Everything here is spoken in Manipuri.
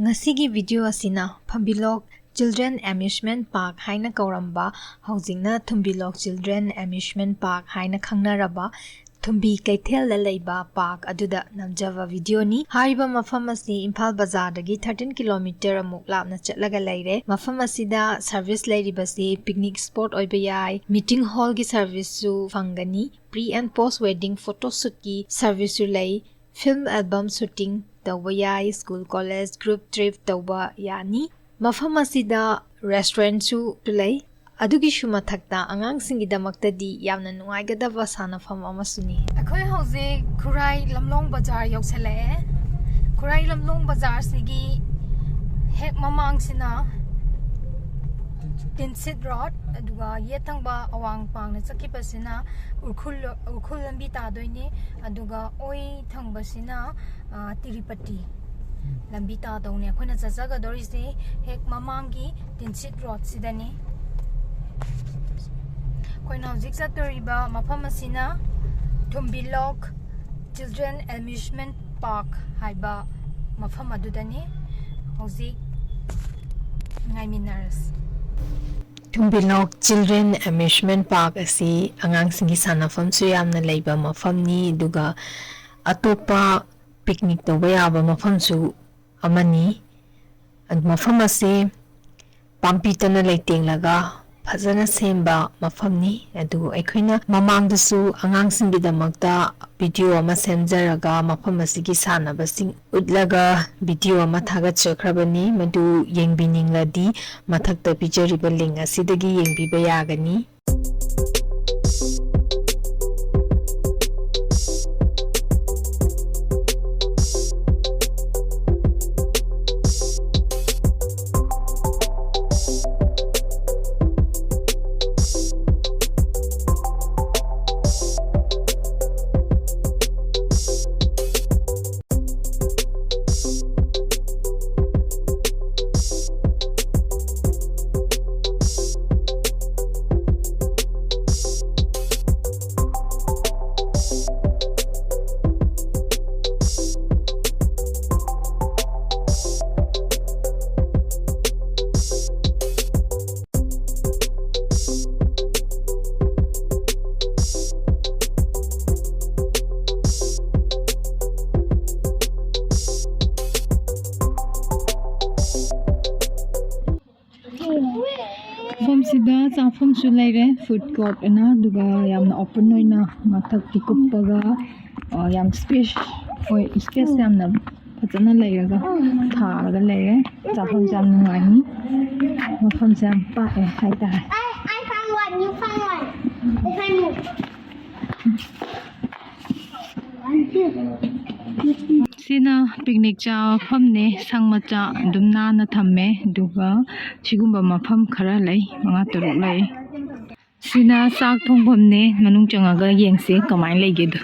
Ngasigi video asina Thumbilok Children Amusement Park haina kauramba haujingna Thumbilok Children Amusement Park haina khangnaraba Thumbi Kaithel la leiba park aduda namjava video ni hariba mafam asi Imphal bazar dagi 13 km amuk lapna chatlaga leire mafam asida service leiribasi picnic spot oiba yai meeting hall gi service su fangani pre and post wedding photo shoot ki service su lei film album shooting tawba yai school college group trip tawba yani mafam asida restaurant su lei adugi shu mathakta angang singi damaktadi yamna nungaigadaba sanafam amasuni akhoi hauze Khurai Lamlong bazar yoksale Khurai Lamlong bazar sigi hek mamang sina Tinsit road aduga yethangba awang pangna chakipasina urkhul lambi ta doine aduga oi thangbasina Tirupati lambi ta done akhona chajaga dorise hek mamangi Tinsit road sidani koina hojik chatoriba mafam asina Thumbilok Children Amusement Park haiba mafam adudani hojik ngaiminaras Thumbilok Children Amusement Park asi angang singi sanafam su yamna leiba mafam ni duga atopa picnic to yaba mafam su amani and mafam ase pampitana leiting laga Fazana semba mafamni adu aikhoina mamangdasu angangsinggidamakta video ama semjaraga mafam asigi sanabasing utlaga video ama thagachakhrabani madu yengbiningladi mathakta pijariba link asidagi yengbiba yagani Sida chafam su leire food court ana duga yamna open oina mathak tikuppaga yam space yamna phajana leiraga tharaga leire chafam jam nungani mafam jam pa haita I found one, you found one. If I move. Sina picnic cha famne sangmacha dumna na thamme duga chigumba mafam khara lei manga taruk lei sina sak thongbamne manung changaga yengse kamai leige du